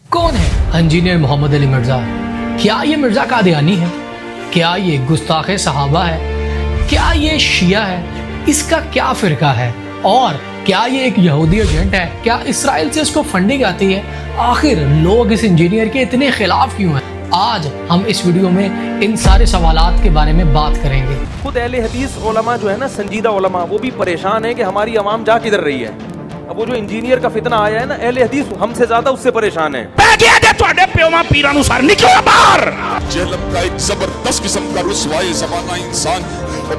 कौन है इंजीनियर मोहम्मद अली मिर्ज़ा? क्या ये मिर्ज़ा कादियानी है? क्या ये गुस्ताख सहाबा है? क्या ये शिया है? इसका क्या फ़िरका है? और क्या ये एक यहूदी एजेंट है? क्या इसराइल से इसको फंडिंग आती है? आखिर लोग इस इंजीनियर के इतने खिलाफ क्यों हैं? आज हम इस वीडियो में इन सारे सवालात के बारे में बात करेंगे। खुद अहले हदीस उलमा जो है ना, संजीदा उलमा, वो भी परेशान है कि हमारी आवाम जा किधर रही है। अब वो जो इंजीनियर का फितना आया है ना, अहले हदीस हमसे ज्यादा उससे परेशान है। जहलम का एक जबरदस्त किस्म का रुसवाए ज़माना इंसान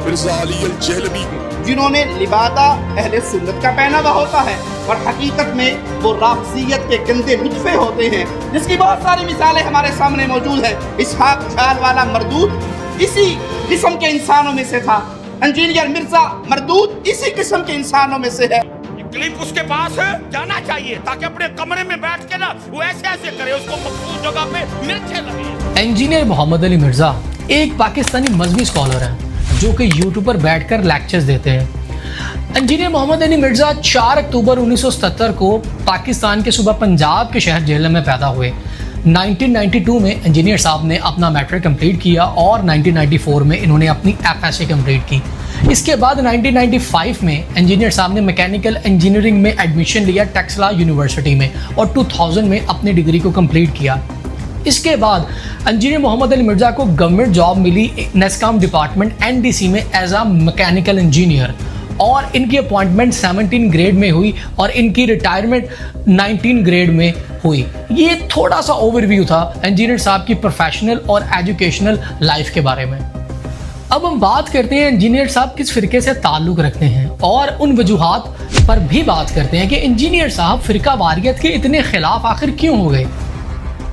मिर्ज़ा अली अल जहलवी, जिन्होंने लिबादा अहले सुन्नत का पहनावा होता है और हकीकत में वो राफजियत के गंदे नुत्फे होते हैं, जिसकी बहुत सारी मिसालें हमारे सामने मौजूद है। इसहाक झाल वाला मरदूद इसी किस्म के इंसानों में से था। इंजीनियर मिर्जा मरदूद इसी किस्म के इंसानों में से है। क्लिप उसके पास है, जाना चाहिए ताकि अपने कमरे में बैठ के ना वो ऐसे ऐसे करे, उसको मखसूस जगह पे मिर्चें लगे। इंजीनियर मोहम्मद अली मिर्ज़ा एक पाकिस्तानी मजहबी स्कॉलर हैं जो कि यूट्यूब पर बैठकर लेक्चर्स देते हैं। इंजीनियर मोहम्मद अली मिर्ज़ा 4 अक्टूबर 1977 को पाकिस्तान के सूबा पंजाब के शहर जेहलम में पैदा हुए। 1992 में इंजीनियर साहब ने अपना मैट्रिक कंप्लीट किया और 1994 में इन्होंने अपनी FSc कंप्लीट की। इसके बाद 1995 में इंजीनियर साहब ने मैकेनिकल इंजीनियरिंग में एडमिशन लिया टेक्सला यूनिवर्सिटी में और 2000 में अपनी डिग्री को कंप्लीट किया। इसके बाद इंजीनियर मोहम्मद अली मिर्ज़ा को गवर्नमेंट जॉब मिली नेस्कॉम डिपार्टमेंट NDC में एज आ मैकेनिकल इंजीनियर और इनकी अपॉइंटमेंट 17 ग्रेड में हुई और इनकी रिटायरमेंट 19 ग्रेड में हुई। ये थोड़ा सा ओवरव्यू था इंजीनियर साहब की प्रोफेशनल और एजुकेशनल लाइफ के बारे में। अब हम बात करते हैं इंजीनियर साहब किस फ़िरके से ताल्लुक़ रखते हैं और उन वजूहात पर भी बात करते हैं कि इंजीनियर साहब फ़िरका वारियत के इतने ख़िलाफ़ आखिर क्यों हो गए।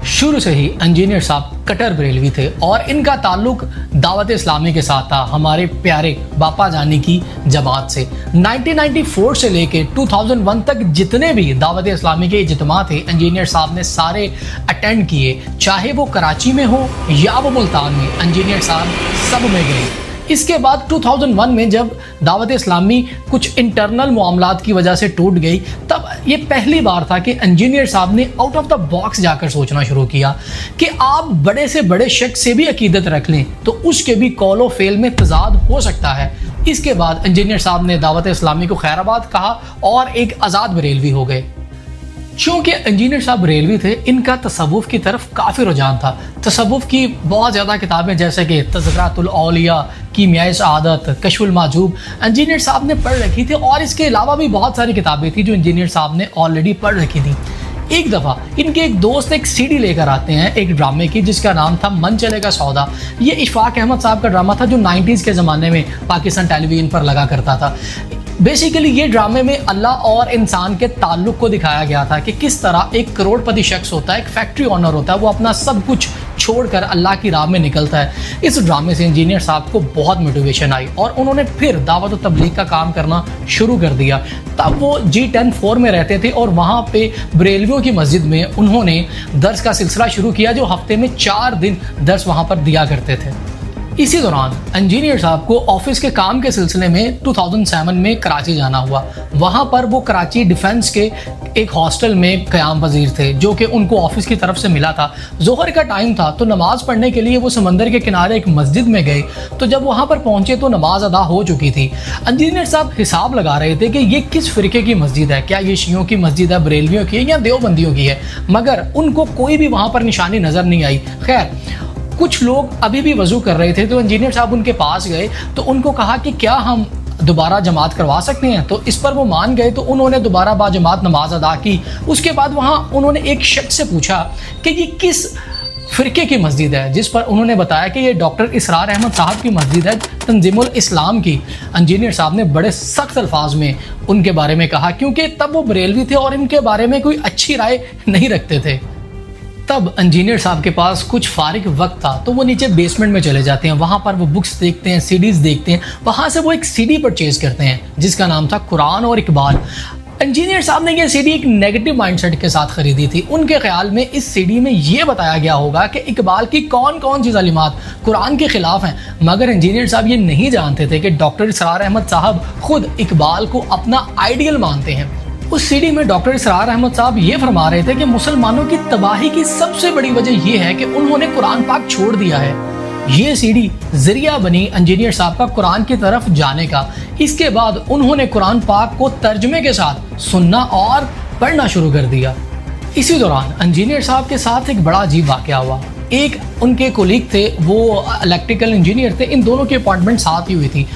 शुरू से ही इंजीनियर साहब कट्टर बरेलवी थे और इनका ताल्लुक दावत इस्लामी के साथ था, हमारे प्यारे बापा जानी की जमात से। 1994 से लेके 2001 तक जितने भी दावत इस्लामी के इज्तिमा थे इंजीनियर साहब ने सारे अटेंड किए, चाहे वो कराची में हो या वो मुल्तान में, इंजीनियर साहब सब में गए। इसके बाद 2001 में जब दावत इस्लामी कुछ इंटरनल मामलात की वजह से टूट गई, तब ये पहली बार था कि इंजीनियर साहब ने आउट ऑफ द बॉक्स जाकर सोचना शुरू किया कि आप बड़े से बड़े शख्स से भी अकीदत रख लें तो उसके भी कौलो फेल में तजाद हो सकता है। इसके बाद इंजीनियर साहब ने दावत इस्लामी को खैराबाद कहा और एक आज़ाद बरेलवी हो गए। चूँकि इंजीनियर साहब बरेलवी थे, इनका तसव्वुफ़ की तरफ काफ़ी रुझान था। तसव्वुफ़ की बहुत ज़्यादा किताबें जैसे कि तज़किरातुल औलिया, कीमियाए सआदत, कश्फुल माजूब इंजीनियर साहब ने पढ़ रखी थी और इसके अलावा भी बहुत सारी किताबें थी जो इंजीनियर साहब ने ऑलरेडी पढ़ रखी थी। एक दफ़ा इनके एक दोस्त एक CD लेकर आते हैं एक ड्रामे की जिसका नाम था मन चलेगा सौदा। ये इशफाक अहमद साहब का ड्रामा था जो 90s के ज़माने में पाकिस्तान टेलीविज़न पर लगा करता था। बेसिकली ये ड्रामे में अल्लाह और इंसान के ताल्लुक़ को दिखाया गया था कि किस तरह एक करोड़पति शख्स होता है, एक फैक्ट्री ऑनर होता है, वो अपना सब कुछ छोड़कर अल्लाह की राह में निकलता है। इस ड्रामे से इंजीनियर साहब को बहुत मोटिवेशन आई और उन्होंने फिर दावत और तबलीग का काम करना शुरू कर दिया। तब वो G10-4 में रहते थे और वहाँ पे बरेलवियों की मस्जिद में उन्होंने दर्स का सिलसिला शुरू किया जो हफ्ते में 4 दिन दर्स वहाँ पर दिया करते थे। इसी दौरान इंजीनियर साहब को ऑफिस के काम के सिलसिले में 2007 में कराची जाना हुआ। वहाँ पर वो कराची डिफेंस के एक हॉस्टल में क़याम वज़ीर थे जो कि उनको ऑफिस की तरफ से मिला था। ज़ोहर का टाइम था तो नमाज़ पढ़ने के लिए वो समंदर के किनारे एक मस्जिद में गए। तो जब वहाँ पर पहुँचे तो नमाज अदा हो चुकी थी। इंजीनियर साहब हिसाब लगा रहे थे कि ये किस फ़िरके की मस्जिद है, क्या ये शियों की मस्जिद है, बरेलवियों की है या देवबंदियों की है, मगर उनको कोई भी वहाँ पर निशानी नज़र नहीं आई। खैर कुछ लोग अभी भी वज़ू कर रहे थे तो इंजीनियर साहब उनके पास गए तो उनको कहा कि क्या हम दोबारा जमात करवा सकते हैं। तो इस पर वो मान गए तो उन्होंने दोबारा बाजमात नमाज अदा की। उसके बाद वहाँ उन्होंने एक शख्स से पूछा कि ये किस फ़िरके की मस्जिद है, जिस पर उन्होंने बताया कि ये डॉक्टर इसरार अहमद साहब की मस्जिद है, तंजीमुल इस्लाम की। इंजीनियर साहब ने बड़े सख्त अल्फाज में उनके बारे में कहा क्योंकि तब वो बरेलवी थे और इनके बारे में कोई अच्छी राय नहीं रखते थे। तब इंजीनियर साहब के पास कुछ फारिग वक्त था तो वो नीचे बेसमेंट में चले जाते हैं, वहाँ पर वो बुक्स देखते हैं, CDs देखते हैं। वहाँ से वो एक CD परचेज़ करते हैं जिसका नाम था कुरान और इकबाल। इंजीनियर साहब ने ये CD एक नेगेटिव माइंडसेट के साथ ख़रीदी थी। उनके ख्याल में इस CD में ये बताया गया होगा कि इकबाल की कौन कौन सी ज़ालिमात कुरान के ख़िलाफ़ हैं, मगर इंजीनियर साहब ये नहीं जानते थे कि डॉक्टर इसरार अहमद साहब ख़ुद इकबाल को अपना आइडियल मानते हैं। उस सीडी में डॉक्टर इसरार अहमद साहब ये फरमा रहे थे कि मुसलमानों की तबाही की सबसे बड़ी वजह ये है कि उन्होंने कुरान पाक छोड़ दिया है। ये सीडी जरिया बनी इंजीनियर साहब का कुरान की तरफ जाने का। इसके बाद उन्होंने कुरान पाक को तर्जमे के साथ सुनना और पढ़ना शुरू कर दिया। इसी दौरान इंजीनियर साहब के साथ एक बड़ा अजीब वाकया हुआ। एक उनके कोलीग थे, वो इलेक्ट्रिकल इंजीनियर थे, इन दोनों की अपॉइंटमेंट साथ ही हुई थी।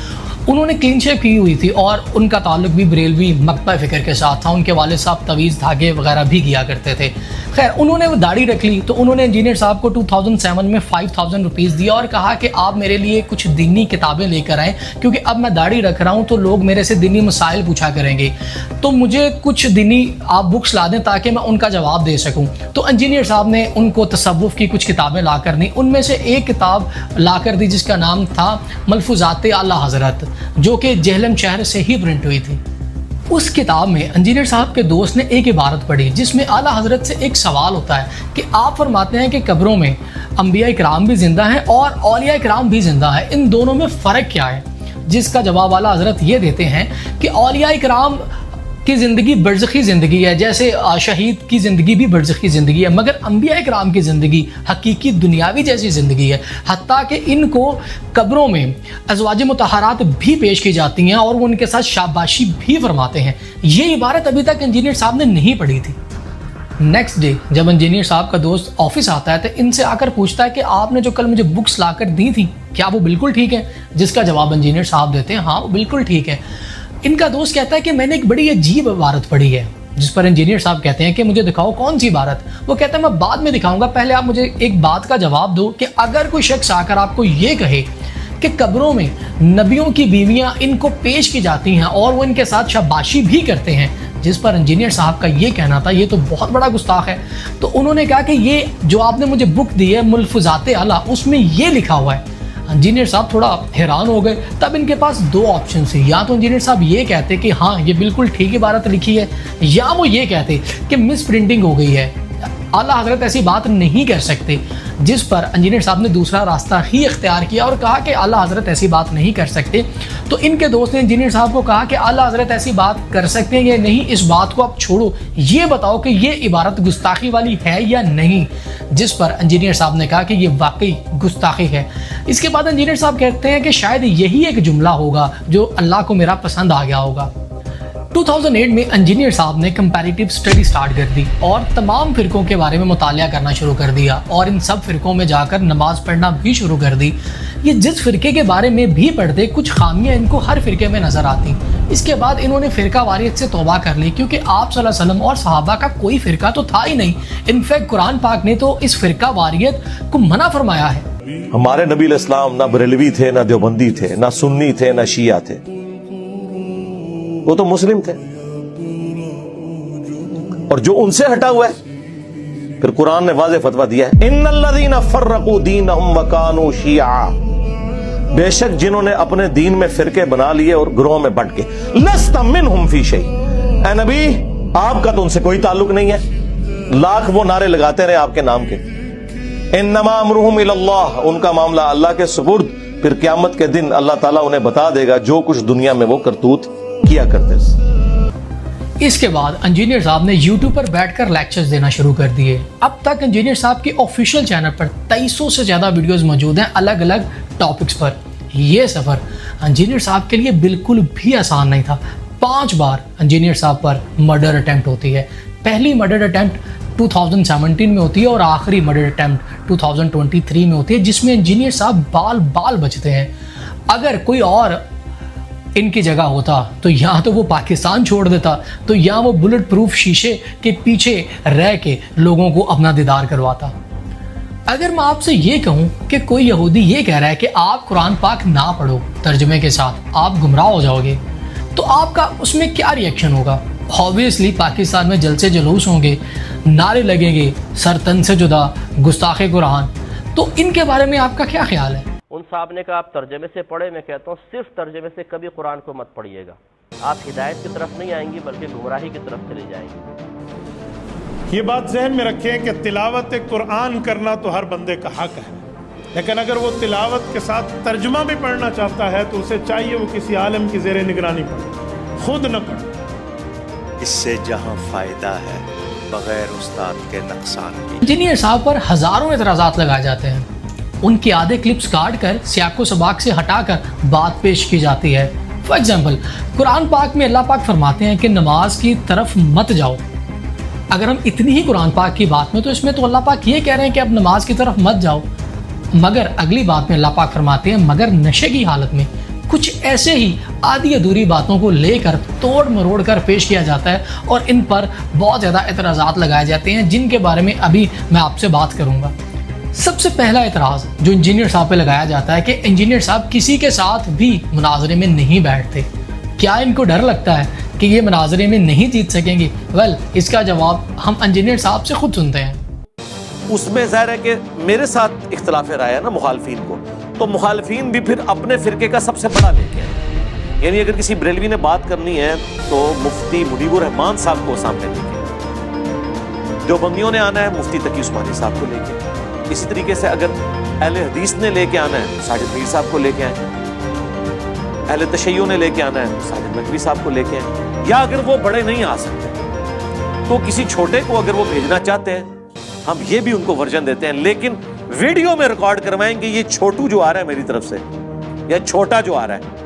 उन्होंने क्लीन शेव की हुई थी और उनका ताल्लुक भी बरेलवी मकतबा फ़िक्र के साथ था। उनके वालिद साहब तवीज़ धागे वगैरह भी किया करते थे। खैर, उन्होंने वो दाढ़ी रख ली तो उन्होंने इंजीनियर साहब को 2007 में 5000 रुपीज़ दिया और कहा कि आप मेरे लिए कुछ दीनी किताबें लेकर आएँ, क्योंकि अब मैं दाढ़ी रख रहा हूँ तो लोग मेरे से दीनी मसाइल पूछा करेंगे, तो मुझे कुछ दीनी आप बुक्स ला दें ताकि मैं उनका जवाब दे सकूँ। तो इंजीनियर साहब ने उनको तसव्वुफ़ की कुछ किताबें ला कर दी। उनमें से एक किताब ला कर दी जिसका नाम था मलफूज़ात आला हज़रत, जो कि जेहलम शहर से ही प्रिंट हुई थी। उस किताब में इंजीनियर साहब के दोस्त ने एक इबारत पढ़ी जिसमें आला हज़रत से एक सवाल होता है कि आप फरमाते हैं कि कब्रों में अंबिया इकराम भी ज़िंदा हैं और औलिया इकराम भी ज़िंदा है, इन दोनों में फ़र्क क्या है? जिसका जवाब आला हज़रत ये देते हैं कि औलिया इकराम की ज़िंदगी बरज़खी ज़िंदगी है, जैसे शहीद की ज़िंदगी भी बरज़खी ज़िंदगी है, मगर अंबिया इकराम की ज़िंदगी हकीकी दुनियावी जैसी ज़िंदगी है। हत्ता कि इनको कब्रों में अज़वाज मुतहरात भी पेश की जाती हैं और वो उनके साथ शाबाशी भी फरमाते हैं। ये इबारत अभी तक इंजीनियर साहब ने नहीं पढ़ी थी। नेक्स्ट डे जब इंजीनियर साहब का दोस्त ऑफिस आता है तो इनसे आकर पूछता है कि आपने जो कल मुझे बुक्स ला कर दी थी क्या वो बिल्कुल ठीक है? जिसका जवाब इंजीनियर साहब देते हैं, हाँ वो बिल्कुल ठीक है। इनका दोस्त कहता है कि मैंने एक बड़ी अजीब इबारत पढ़ी है, जिस पर इंजीनियर साहब कहते हैं कि मुझे दिखाओ कौन सी इबारत। वो कहता है मैं बाद में दिखाऊंगा, पहले आप मुझे एक बात का जवाब दो कि अगर कोई शख्स आकर आपको ये कहे कि कब्रों में नबियों की बीवियां इनको पेश की जाती हैं और वो इनके साथ शाबाशी भी करते हैं, जिस पर इंजीनियर साहब का ये कहना था ये तो बहुत बड़ा गुस्ताख है। तो उन्होंने कहा कि ये जो आपने मुझे बुक दी है मुल्फुजाते आला, उसमें ये लिखा हुआ है। इंजीनियर साहब थोड़ा हैरान हो गए। तब इनके पास दो ऑप्शन थे, या तो इंजीनियर साहब ये कहते कि हाँ ये बिल्कुल ठीक इबारत लिखी है, या वो ये कहते कि मिस प्रिंटिंग हो गई है, आला हज़रत ऐसी बात नहीं कर सकते। जिस पर इंजीनियर साहब ने दूसरा रास्ता ही इख्तियार किया और कहा कि आला हज़रत ऐसी बात नहीं कर सकते। तो इनके दोस्त ने इंजीनियर साहब को कहा कि आला हज़रत ऐसी बात कर सकते हैं या नहीं, इस बात को आप छोड़ो, ये बताओ कि ये इबारत गुस्ताखी वाली है या नहीं। जिस पर इंजीनियर साहब ने कहा कि ये वाकई गुस्ताखी है। इसके बाद इंजीनियर साहब कहते हैं कि शायद यही एक जुमला होगा जो अल्लाह को मेरा पसंद आ गया होगा। 2008 में इंजीनियर साहब ने कंपैरेटिव स्टडी स्टार्ट कर दी और तमाम फ़िरकों के बारे में मुतालिया करना शुरू कर दिया और इन सब फ़िरकों में जाकर नमाज पढ़ना भी शुरू कर दी। ये जिस फ़िरके के बारे में भी पढ़ते कुछ खामियां इनको हर फ़िरके में नज़र आती। इसके बाद इन्होंने फ़िरका वारियत से तौबा कर ली, क्योंकि आप सल्लल्लाहु अलैहि वसल्लम और सहाबा का कोई फ़िरका तो था ही नहीं। इनफैक्ट कुरान पाक ने तो इस फ़िरका वारियत को मना फरमाया है। हमारे नबी अलैहिस्सलाम ना बरेलवी थे, ना देवबंदी थे, ना सुन्नी थे, ना शिया थे, वो तो मुस्लिम थे। और जो उनसे हटा हुआ है, फिर कुरान ने वाज़ेह फतवा दिया है, इन्नल्लज़ीना फर्रक़ू दीनहुम व कानू शिया, बेशक जिन्होंने अपने दीन में फिरके बना लिए और ग्रोह में बंट के, लस्त मिनहुम फी शै, ऐ नबी आपका तो उनसे कोई ताल्लुक नहीं है। लाख वो नारे लगाते रहे आपके नाम के, इन्नमा अमरुहुम इलल्लाह, उनका मामला अल्लाह के सुपुर्द। फिर क़यामत के दिन अल्लाह ताला उन्हें बता देगा जो कुछ दुनिया में वो करतूत किया करते थे। इसके बाद इंजीनियर साहब ने YouTube पर बैठकर लेक्चर्स देना शुरू कर दिए। अब तक इंजीनियर साहब के ऑफिशियल चैनल पर 2300 से ज़्यादा वीडियोस मौजूद हैं अलग अलग टॉपिक्स पर। यह सफ़र इंजीनियर साहब के लिए बिल्कुल भी आसान नहीं था। 5 बार इंजीनियर साहब पर मर्डर अटैम्प्ट होती है। पहली मर्डर अटैम्प्ट 2017 में होती है और आखिरी मर्डर अटैम्प्ट 2023 में होती है, जिसमें इंजीनियर साहब बाल बाल बचते हैं। अगर कोई और इनकी जगह होता तो यहाँ तो वो पाकिस्तान छोड़ देता, तो यहाँ वो बुलेट प्रूफ शीशे के पीछे रह के लोगों को अपना दीदार करवाता। अगर मैं आपसे ये कहूँ कि कोई यहूदी ये कह रहा है कि आप कुरान पाक ना पढ़ो तर्जुमे के साथ, आप गुमराह हो जाओगे, तो आपका उसमें क्या रिएक्शन होगा? ऑब्वियसली पाकिस्तान में जलसे जुलूस होंगे, नारे लगेंगे, सर तन से जुदा, गुस्ताखे कुरान। तो इनके बारे में आपका क्या ख्याल है? उन साहब ने कहा आप तर्जमे से पढ़े, मैं कहता हूँ सिर्फ तर्जमे से कभी कुरान को मत पढ़िएगा। आप हिदायत की तरफ नहीं आएंगी बल्कि गुमराही की तरफ चले जाएंगे। ये बात जहन में रखें कि तिलावत कुरान करना तो हर बंदे का हक है, लेकिन अगर वो तिलावत के साथ तर्जुमा भी पढ़ना चाहता है तो उसे चाहिए वो किसी आलिम की ज़ेरे निगरानी पढ़े, खुद न पढ़े। اس سے جہاں فائدہ ہے بغیر استاد کے نقصان بھی۔ انجینئر صاحب پر ہزاروں اعتراضات لگائے جاتے ہیں، ان کے آدھے کلپس کاٹ کر سیاق و سباق سے ہٹا کر بات پیش کی جاتی ہے۔ فار ایگزامپل قرآن پاک میں اللہ پاک فرماتے ہیں کہ نماز کی طرف مت جاؤ۔ اگر ہم اتنی ہی قرآن پاک کی بات میں تو اس میں تو اللہ پاک یہ کہہ رہے ہیں کہ اب نماز کی طرف مت جاؤ، مگر اگلی بات میں اللہ پاک فرماتے ہیں مگر نشے کی حالت میں۔ کچھ ایسے ہی آدھی ادھوری باتوں کو لے کر توڑ مروڑ کر پیش کیا جاتا ہے اور ان پر بہت زیادہ اعتراضات لگائے جاتے ہیں، جن کے بارے میں ابھی میں آپ سے بات کروں گا۔ سب سے پہلا اعتراض جو انجینئر صاحب پہ لگایا جاتا ہے کہ انجینئر صاحب کسی کے ساتھ بھی مناظرے میں نہیں بیٹھتے۔ کیا ان کو ڈر لگتا ہے کہ یہ مناظرے میں نہیں جیت سکیں گے؟ اس کا جواب ہم انجینئر صاحب سے خود سنتے ہیں۔ اس میں ظاہر ہے کہ میرے ساتھ اختلاف رائے ہے نا مخالفین کو، تو مخالفین بھی پھر اپنے فرقے کا سب سے بڑا لے کے ہیں۔ یعنی اگر کسی بریلوی نے بات کرنی ہے تو مفتی مجیب الرحمان صاحب کو سامنے لے کے، جو بندیوں نے آنا ہے مفتی تقی عثمانی صاحب کو لے کے، اسی طریقے سے اگر اہل حدیث نے لے کے آنا ہے تو ساجد میر صاحب کو لے کے آئیں، اہل تشیع نے لے کے آنا ہے تو ساجد نقوی صاحب کو لے کے آئیں، یا اگر وہ بڑے نہیں آ سکتے تو کسی چھوٹے کو اگر وہ بھیجنا چاہتے ہیں ہم یہ بھی ان کو ورژن دیتے ہیں، لیکن ویڈیو میں ریکارڈ کروائیں گے یہ چھوٹو جو آ رہا ہے میری طرف سے یا چھوٹا جو آ رہا ہے،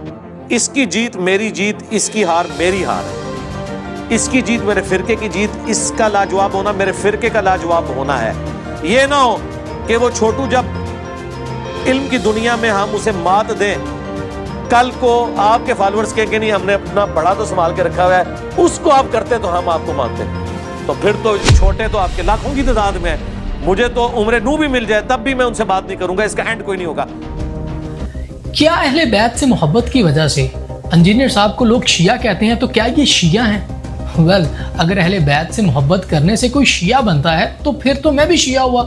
اس کی جیت میری جیت، اس کی ہار میری ہار ہے، اس کی جیت میرے فرقے کی جیت، اس کا لاجواب ہونا میرے فرقے کا لاجواب ہونا ہے۔ یہ نہ ہو کہ وہ چھوٹو جب علم کی دنیا میں ہم اسے مات دیں، کل کو آپ کے فالورز کہیں کہ نہیں ہم نے اپنا بڑا تو سنبھال کے رکھا ہوا ہے، اس کو آپ کرتے تو ہم آپ کو مانتے، تو پھر تو چھوٹے تو آپ کے لاکھوں کی تعداد میں ہیں۔ مجھے تو عمر نو بھی مل جائے تب بھی میں ان سے بات نہیں کروں گا، اس کا اینڈ کوئی نہیں ہوگا۔ کیا اہل بیت سے محبت کی وجہ سے انجینئر صاحب کو لوگ شیعہ کہتے ہیں؟ تو کیا یہ شیعہ ہیں؟ اگر اہل بیت سے محبت کرنے سے کوئی شیعہ بنتا ہے تو پھر تو میں بھی شیعہ ہوا،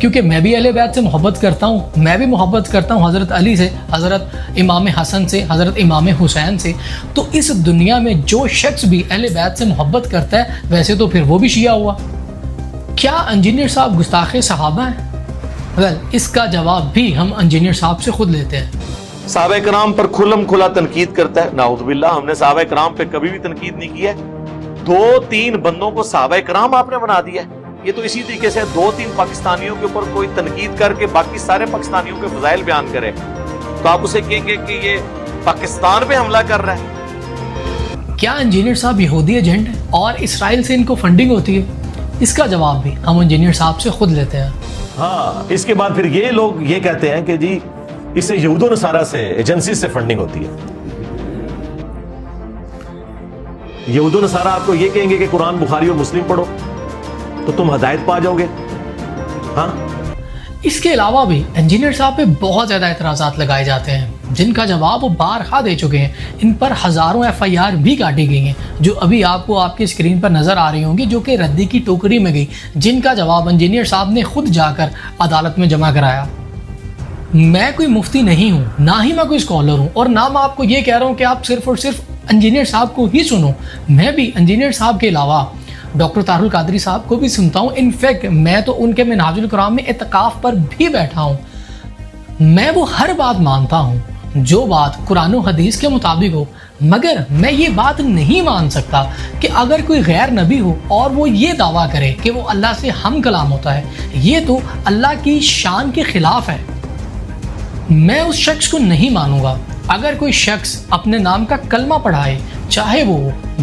کیونکہ میں بھی اہل بیت سے محبت کرتا ہوں، میں بھی محبت کرتا ہوں حضرت علی سے، حضرت امام حسن سے، حضرت امام حسین سے۔ تو اس دنیا میں جو شخص بھی اہل بیت سے محبت کرتا ہے ویسے تو پھر وہ بھی شیعہ ہوا۔ کیا انجینئر صاحب گستاخ صحابہ ہیں؟ اس کا جواب بھی ہم انجینئر صاحب سے خود لیتے ہیں۔ صحابہ کرام پر کھلم کھلا تنقید کرتا ہے، نعوذ باللہ، ہم نے صحابہ کرام پہ کبھی بھی تنقید نہیں کی ہے۔ 2-3 بندوں کو صحابہ کرام آپ نے بنا دیا ہے۔ یہ تو اسی طریقے سے 2-3 پاکستانیوں کے اوپر کوئی تنقید کر کے باقی سارے پاکستانیوں کے فضائل بیان کرے تو آپ اسے کہیں گے کہ یہ پاکستان پہ حملہ کر رہا ہے۔ کیا انجینئر صاحب یہودی ایجنٹ ہیں اور اسرائیل سے ان کو فنڈنگ ہوتی ہے؟ اس کا جواب بھی ہم انجینئر صاحب سے خود لیتے ہیں۔ ہاں، اس کے بعد پھر یہ لوگ یہ کہتے ہیں کہ جی اس سے یہود و نصارہ سے ایجنسی سے فنڈنگ ہوتی ہے۔ یہود و نصارہ آپ کو یہ کہیں گے کہ قرآن بخاری اور مسلم پڑھو تو تم ہدایت پا جاؤ گے۔ ہاں، اس کے علاوہ بھی انجینئر صاحب پہ بہت زیادہ اعتراضات لگائے جاتے ہیں جن کا جواب وہ بارہا دے چکے ہیں۔ ان پر ہزاروں FIR بھی کاٹی گئی ہیں جو ابھی آپ کو آپ کی اسکرین پر نظر آ رہی ہوں گی، جو کہ ردی کی ٹوکری میں گئی، جن کا جواب انجینئر صاحب نے خود جا کر عدالت میں جمع کرایا۔ میں کوئی مفتی نہیں ہوں، نہ ہی میں کوئی اسکالر ہوں، اور نہ میں آپ کو یہ کہہ رہا ہوں کہ آپ صرف اور صرف انجینئر صاحب کو ہی سنو۔ میں بھی انجینئر صاحب کے علاوہ ڈاکٹر طاہر القادری صاحب کو بھی سنتا ہوں۔ انفیکٹ میں تو ان کے منہاج الکرام میں اعتکاف پر بھی بیٹھا ہوں۔ میں وہ ہر بات مانتا ہوں جو بات قرآن و حدیث کے مطابق ہو، مگر میں یہ بات نہیں مان سکتا کہ اگر کوئی غیر نبی ہو اور وہ یہ دعویٰ کرے کہ وہ اللہ سے ہم کلام ہوتا ہے، یہ تو اللہ کی شان کے خلاف ہے۔ میں اس شخص کو نہیں مانوں گا۔ اگر کوئی شخص اپنے نام کا کلمہ پڑھائے، چاہے وہ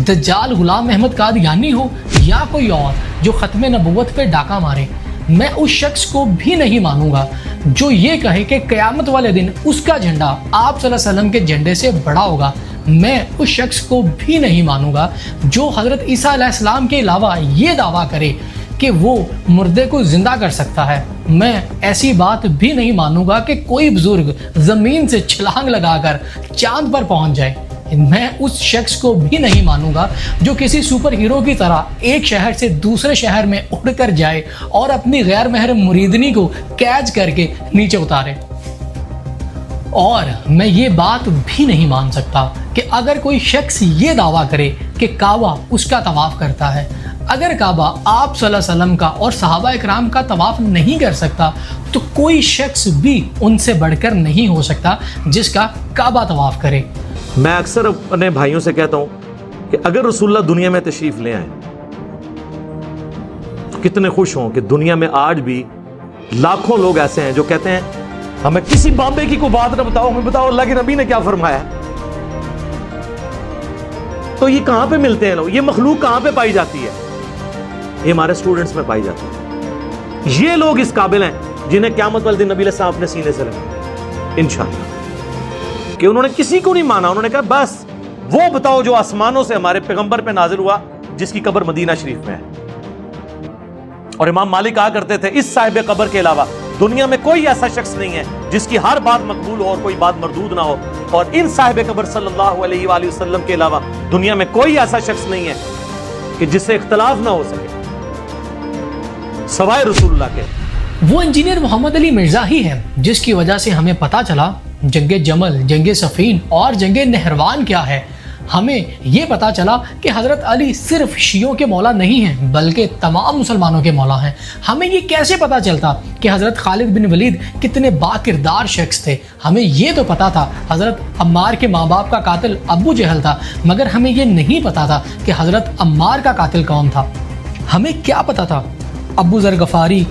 دجال غلام احمد قادیانی ہو یا کوئی اور جو ختم نبوت پہ ڈاکہ مارے، میں اس شخص کو بھی نہیں مانوں گا جو یہ کہے کہ قیامت والے دن اس کا جھنڈا آپ صلی اللہ علیہ وسلم کے جھنڈے سے بڑا ہوگا۔ میں اس شخص کو بھی نہیں مانوں گا جو حضرت عیسیٰ علیہ السلام کے علاوہ یہ دعویٰ کرے کہ وہ مردے کو زندہ کر سکتا ہے۔ میں ایسی بات بھی نہیں مانوں گا کہ کوئی بزرگ زمین سے چھلانگ لگا کر چاند پر پہنچ جائے۔ میں اس شخص کو بھی نہیں مانوں گا جو کسی سپر ہیرو کی طرح ایک شہر سے دوسرے شہر میں اڑ کر جائے اور اپنی غیر محرم مریدنی کو کیچ کر کے نیچے اتارے۔ اور میں یہ بات بھی نہیں مان سکتا کہ اگر کوئی شخص یہ دعویٰ کرے کہ کعبہ اس کا طواف کرتا ہے، اگر کعبہ آپ صلی اللہ علیہ وسلم کا اور صحابہ اکرام کا طواف نہیں کر سکتا تو کوئی شخص بھی ان سے بڑھ کر نہیں ہو سکتا جس کا کعبہ طواف کرے۔ میں اکثر اپنے بھائیوں سے کہتا ہوں کہ اگر رسول اللہ دنیا میں تشریف لے آئیں تو کتنے خوش ہوں کہ دنیا میں آج بھی لاکھوں لوگ ایسے ہیں جو کہتے ہیں ہمیں کسی بامبے کی کوئی بات نہ بتاؤ، ہمیں بتاؤ اللہ کے نبی نے کیا فرمایا ہے۔ تو یہ کہاں پہ ملتے ہیں لوگ؟ یہ مخلوق کہاں پہ پائی جاتی ہے؟ یہ ہمارے اسٹوڈنٹس میں پائی جاتی ہے۔ یہ لوگ اس قابل ہیں جنہیں قیامت والے دن نبی علیہ السلام اپنے سینے سے رکھیں انشاءاللہ، کہ انہوں نے کسی کو نہیں مانا، انہوں نے کہا بس وہ بتاؤ جو آسمانوں سے ہمارے پیغمبر پہ نازل ہوا جس کی قبر مدینہ شریف میں ہے۔ اور امام مالک کہا کرتے تھے اس صاحب قبر کے علاوہ دنیا میں کوئی ایسا شخص نہیں ہے جس کی ہر بات مقبول ہو اور کوئی بات مردود نہ ہو، اور ان صاحب قبر صلی اللہ علیہ وآلہ وسلم کے علاوہ دنیا میں کوئی ایسا شخص نہیں ہے کہ جس سے اختلاف نہ ہو سکے سوائے رسول اللہ کے۔ وہ انجینئر محمد علی مرزا ہی ہے جس کی وجہ سے ہمیں پتا چلا جنگ جمل، جنگ صفین اور جنگ نہروان کیا ہے۔ ہمیں یہ پتا چلا کہ حضرت علی صرف شیعوں کے مولا نہیں ہیں بلکہ تمام مسلمانوں کے مولا ہیں۔ ہمیں یہ کیسے پتا چلتا کہ حضرت خالد بن ولید کتنے باکردار شخص تھے؟ ہمیں یہ تو پتا تھا حضرت عمار کے ماں باپ کا قاتل ابو جہل تھا، مگر ہمیں یہ نہیں پتا تھا کہ حضرت عمار کا قاتل کون تھا۔ ہمیں کیا پتا تھا ابو ذر غفاری،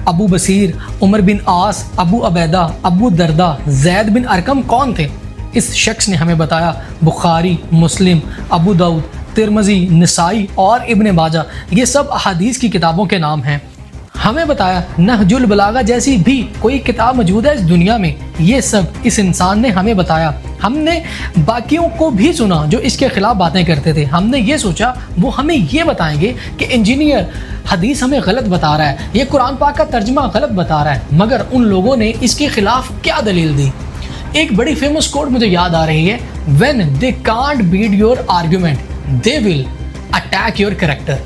ابو بصیر، عمر بن عاص، ابو عبیدہ، ابو دردہ، زید بن ارقم کون تھے؟ اس شخص نے ہمیں بتایا بخاری، مسلم، ابو داؤد، ترمذی، نسائی اور ابن ماجہ، یہ سب احادیث کی کتابوں کے نام ہیں۔ ہمیں بتایا نہج البلاغہ جیسی بھی کوئی کتاب موجود ہے اس دنیا میں، یہ سب اس انسان نے ہمیں بتایا۔ ہم نے باقیوں کو بھی سنا جو اس کے خلاف باتیں کرتے تھے، ہم نے یہ سوچا وہ ہمیں یہ بتائیں گے کہ انجینئر حدیث ہمیں غلط بتا رہا ہے، یہ قرآن پاک کا ترجمہ غلط بتا رہا ہے، مگر ان لوگوں نے اس کے خلاف کیا دلیل دی؟ ایک بڑی فیمس کوٹ مجھے یاد آ رہی ہے، when they can't beat your argument they will attack your character۔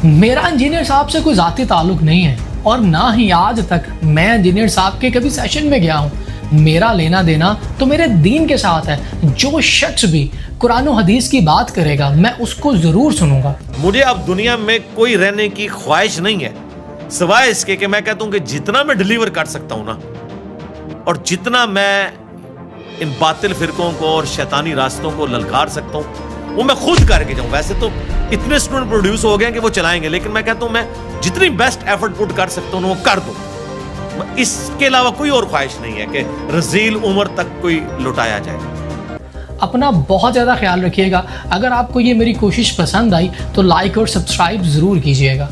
میرا انجینئر صاحب سے کوئی ذاتی تعلق نہیں ہے اور نہ ہی آج تک میں انجینئر صاحب کے کبھی سیشن میں گیا ہوں۔ میرا لینا دینا تو میرے دین کے ساتھ ہے۔ جو شخص بھی قرآن و حدیث کی بات کرے گا میں اس کو ضرور سنوں گا۔ مجھے اب دنیا میں کوئی رہنے کی خواہش نہیں ہے سوائے اس کے کہ میں کہتا ہوں کہ جتنا میں ڈیلیور کر سکتا ہوں نا، اور جتنا میں ان باطل فرقوں کو اور شیطانی راستوں کو للکار سکتا ہوں وہ میں خود کر کے جاؤں۔ ویسے تو اتنے اسٹوڈنٹ پروڈیوس ہو گئے ہیں کہ وہ چلائیں گے، لیکن میں کہتا ہوں میں جتنی بیسٹ ایفرٹ پٹ کر سکتا ہوں وہ کر دوں۔ اس کے علاوہ کوئی اور خواہش نہیں ہے کہ رذیل عمر تک کوئی لٹایا جائے۔ اپنا بہت زیادہ خیال رکھیے گا۔ اگر آپ کو یہ میری کوشش پسند آئی تو لائک اور سبسکرائب ضرور کیجیے گا۔